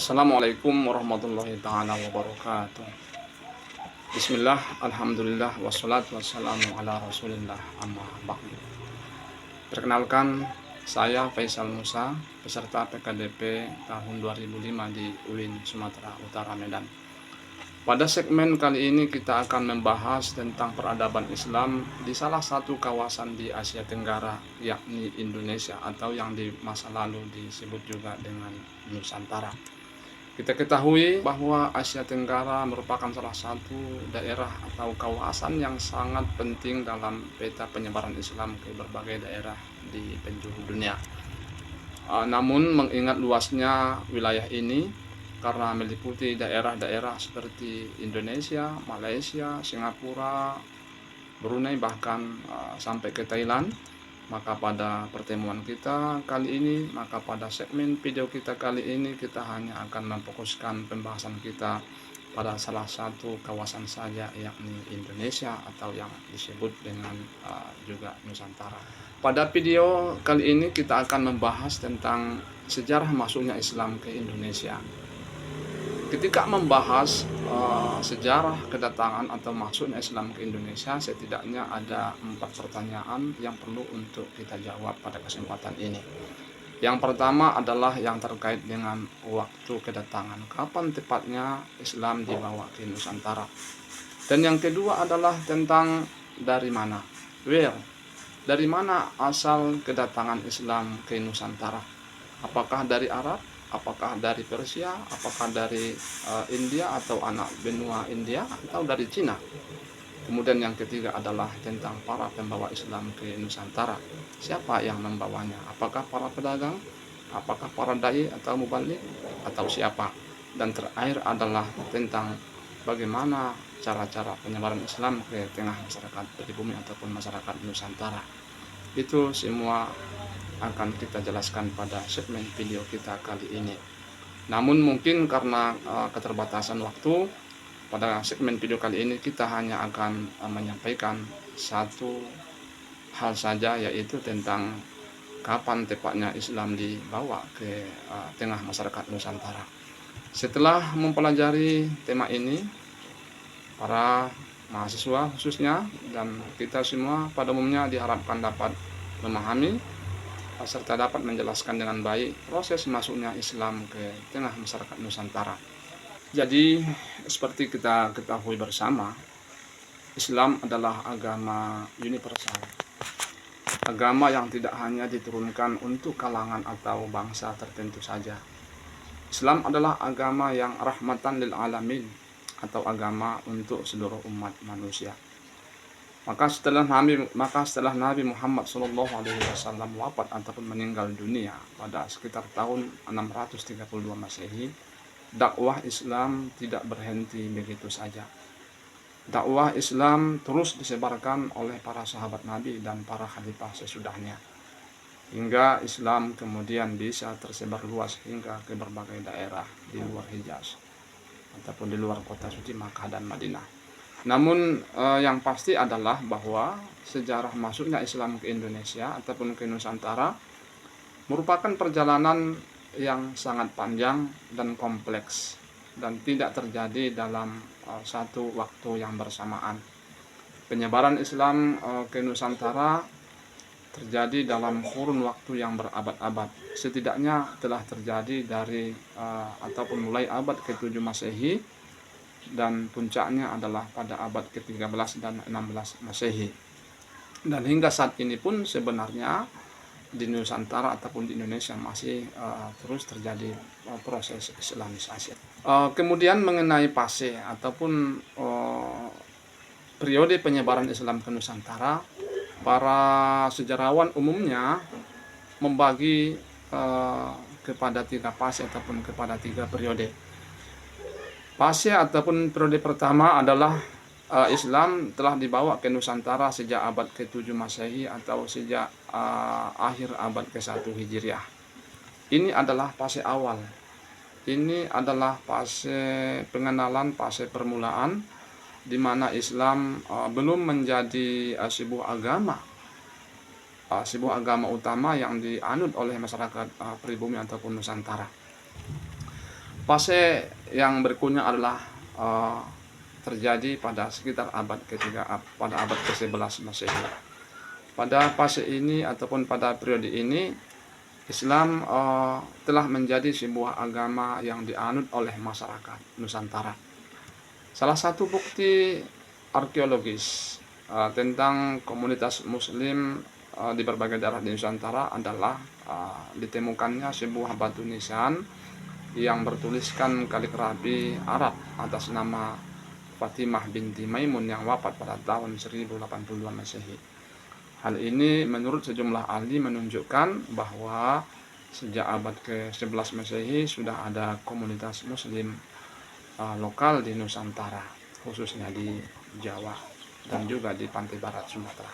Assalamualaikum warahmatullahi ta'ala wabarakatuh. Bismillah, alhamdulillah, wassalatu wassalamu ala rasulillah, amma ba'du. Perkenalkan, saya Faisal Musa, peserta PKDP tahun 2005 di UIN Sumatera Utara, Medan. Pada segmen kali ini kita akan membahas tentang peradaban Islam di salah satu kawasan di Asia Tenggara, yakni Indonesia, atau yang di masa lalu disebut juga dengan Nusantara. Kita ketahui bahwa Asia Tenggara merupakan salah satu daerah atau kawasan yang sangat penting dalam peta penyebaran Islam ke berbagai daerah di penjuru dunia. Namun mengingat luasnya wilayah ini karena meliputi daerah-daerah seperti Indonesia, Malaysia, Singapura, Brunei, bahkan sampai ke Thailand, maka pada pertemuan kita kali ini, maka pada segmen video kita kali ini, kita hanya akan memfokuskan pembahasan kita pada salah satu kawasan saja, yakni Indonesia atau yang disebut dengan juga Nusantara. Pada video kali ini kita akan membahas tentang sejarah masuknya Islam ke Indonesia. Ketika membahas sejarah kedatangan atau masuknya Islam ke Indonesia, setidaknya ada 4 pertanyaan yang perlu untuk kita jawab pada kesempatan ini. Yang pertama adalah yang terkait dengan waktu kedatangan, kapan tepatnya Islam dibawa ke Nusantara. Dan yang kedua adalah tentang dari mana, where, dari mana asal kedatangan Islam ke Nusantara. Apakah dari Arab? Apakah dari Persia, apakah dari India atau anak benua India, atau dari Cina. Kemudian yang ketiga adalah tentang para pembawa Islam ke Nusantara. Siapa yang membawanya? Apakah para pedagang, apakah para dai atau mubalik, atau siapa? Dan terakhir adalah tentang bagaimana cara-cara penyebaran Islam ke tengah masyarakat pribumi ataupun masyarakat Nusantara. Itu semua akan kita jelaskan pada segmen video kita kali ini. Namun mungkin karena keterbatasan waktu, pada segmen video kali ini kita hanya akan menyampaikan satu hal saja, yaitu tentang kapan tepatnya Islam dibawa ke tengah masyarakat Nusantara. Setelah mempelajari tema ini, para mahasiswa khususnya dan kita semua pada umumnya diharapkan dapat memahami serta dapat menjelaskan dengan baik proses masuknya Islam ke tengah masyarakat Nusantara. Jadi seperti kita ketahui bersama, Islam adalah agama universal, agama yang tidak hanya diturunkan untuk kalangan atau bangsa tertentu saja. Islam adalah agama yang rahmatan lil alamin, atau agama untuk seluruh umat manusia. Maka setelah Nabi Muhammad SAW wafat ataupun meninggal dunia pada sekitar tahun 632 Masehi, dakwah Islam tidak berhenti begitu saja. Dakwah Islam terus disebarkan oleh para sahabat Nabi dan para khalifah sesudahnya, hingga Islam kemudian bisa tersebar luas hingga ke berbagai daerah di luar Hijaz ataupun di luar kota suci Makkah dan Madinah. Namun yang pasti adalah bahwa sejarah masuknya Islam ke Indonesia ataupun ke Nusantara merupakan perjalanan yang sangat panjang dan kompleks dan tidak terjadi dalam satu waktu yang bersamaan. Penyebaran Islam ke Nusantara terjadi dalam kurun waktu yang berabad-abad. Setidaknya telah terjadi dari ataupun mulai abad ke-7 Masehi, dan puncaknya adalah pada abad ke-13 dan 16 Masehi. Dan hingga saat ini pun sebenarnya di Nusantara ataupun di Indonesia masih terus terjadi proses Islamisasi. Kemudian mengenai fase ataupun periode penyebaran Islam ke Nusantara, para sejarawan umumnya membagi kepada 3 fase ataupun kepada 3 periode. Fase ataupun periode pertama adalah Islam telah dibawa ke Nusantara sejak abad ke-7 Masehi atau sejak akhir abad ke-1 Hijriah. Ini adalah fase awal. Ini adalah fase pengenalan, fase permulaan, di mana Islam belum menjadi sebuah agama utama yang dianut oleh masyarakat pribumi ataupun Nusantara. Fase yang berikutnya adalah terjadi pada sekitar abad ketiga, pada abad ke-11 Masehi. Pada fase ini ataupun pada periode ini, Islam telah menjadi sebuah agama yang dianut oleh masyarakat Nusantara. Salah satu bukti arkeologis tentang komunitas Muslim di berbagai daerah di Nusantara adalah ditemukannya sebuah batu nisan yang bertuliskan kaligrafi Arab atas nama Fatimah binti Maimun yang wafat pada tahun 1082 Masehi. Hal ini menurut sejumlah ahli menunjukkan bahwa sejak abad ke-11 Masehi sudah ada komunitas Muslim lokal di Nusantara, khususnya di Jawa dan juga di pantai barat Sumatera.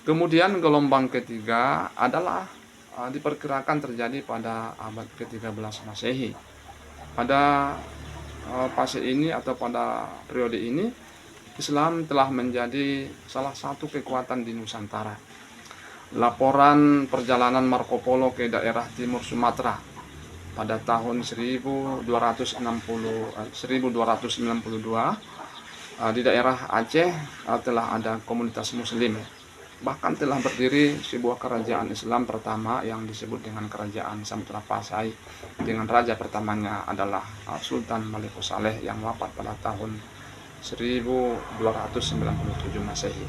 Kemudian gelombang ketiga adalah diperkirakan terjadi pada abad ke-13 Masehi. Pada fase ini atau pada periode ini, Islam telah menjadi salah satu kekuatan di Nusantara. Laporan perjalanan Marco Polo ke daerah timur Sumatera pada tahun 1292 di daerah Aceh telah ada komunitas Muslim. Bahkan telah berdiri sebuah kerajaan Islam pertama yang disebut dengan Kerajaan Samudra Pasai, dengan raja pertamanya adalah Sultan Malikus Saleh yang wafat pada tahun 1297 Masehi.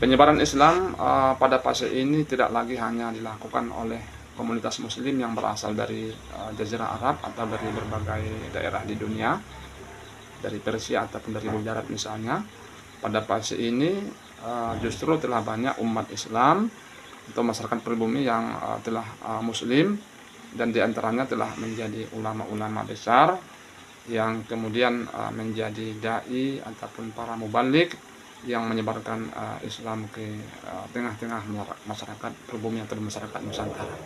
Penyebaran Islam pada fase ini tidak lagi hanya dilakukan oleh komunitas Muslim yang berasal dari Jazirah Arab atau dari berbagai daerah di dunia, dari Persia ataupun dari Gujarat misalnya. Pada fase ini justru telah banyak umat Islam atau masyarakat pribumi yang telah Muslim, dan diantaranya telah menjadi ulama-ulama besar yang kemudian menjadi dai ataupun para mubalik yang menyebarkan Islam ke tengah-tengah masyarakat pribumi atau masyarakat Nusantara.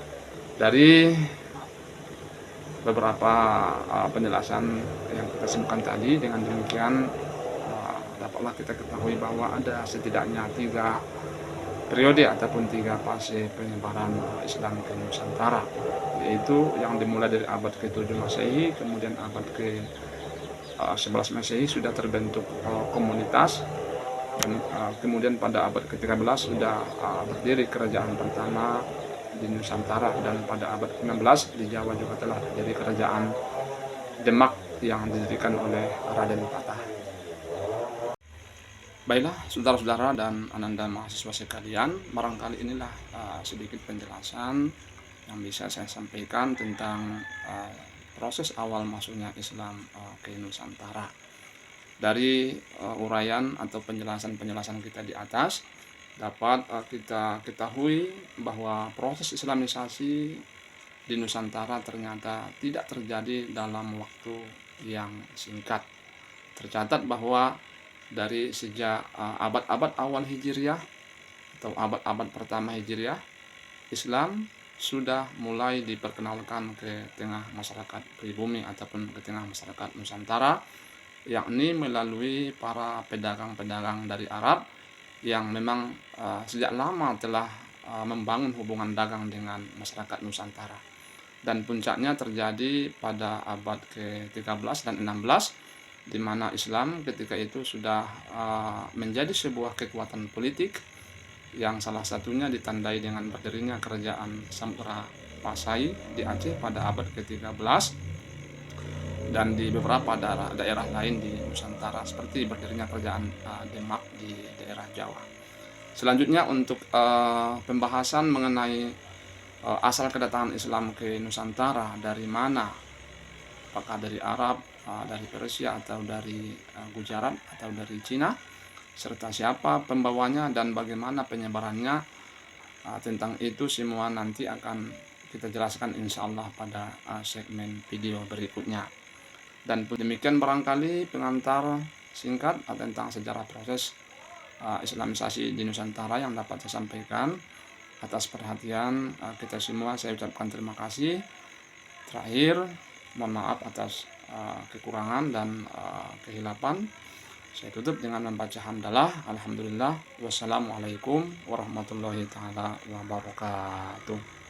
Dari beberapa penjelasan yang kita sebutkan tadi, dengan demikian dapatlah kita ketahui bahwa ada setidaknya 3 periode ataupun 3 fase penyebaran Islam ke Nusantara, yaitu yang dimulai dari abad ke-7 Masehi, kemudian abad ke-11 Masehi sudah terbentuk komunitas, dan kemudian pada abad ke-13 sudah berdiri kerajaan pertama di Nusantara, dan pada abad ke-16 di Jawa juga telah terjadi kerajaan Demak yang didirikan oleh Raden Patah. Baiklah saudara-saudara dan ananda mahasiswa sekalian, barangkali inilah sedikit penjelasan yang bisa saya sampaikan tentang proses awal masuknya Islam ke Nusantara. Dari uraian atau penjelasan-penjelasan kita di atas, dapat kita ketahui bahwa proses Islamisasi di Nusantara ternyata tidak terjadi dalam waktu yang singkat. Tercatat bahwa dari sejak abad-abad awal Hijriah atau abad-abad pertama Hijriah, Islam sudah mulai diperkenalkan ke tengah masyarakat pribumi ataupun ke tengah masyarakat Nusantara, yakni melalui para pedagang-pedagang dari Arab yang memang sejak lama telah membangun hubungan dagang dengan masyarakat Nusantara. Dan puncaknya terjadi pada abad ke-13 dan 16, di mana Islam ketika itu sudah menjadi sebuah kekuatan politik yang salah satunya ditandai dengan berdirinya kerajaan Samudra Pasai di Aceh pada abad ke-13, dan di beberapa daerah lain di Nusantara seperti berdirinya kerajaan Demak di daerah Jawa. Selanjutnya untuk pembahasan mengenai asal kedatangan Islam ke Nusantara, dari mana, apakah dari Arab, dari Persia, atau dari Gujarat, atau dari Cina, serta siapa pembawanya dan bagaimana penyebarannya, tentang itu semua nanti akan kita jelaskan insya Allah pada segmen video berikutnya. Dan demikian barangkali pengantar singkat tentang sejarah proses Islamisasi di Nusantara yang dapat saya sampaikan. Atas perhatian kita semua saya ucapkan terima kasih. Terakhir, mohon maaf atas kekurangan dan kehilapan. Saya tutup dengan membaca hamdalah. Alhamdulillah. Wassalamualaikum warahmatullahi taala wabarakatuh.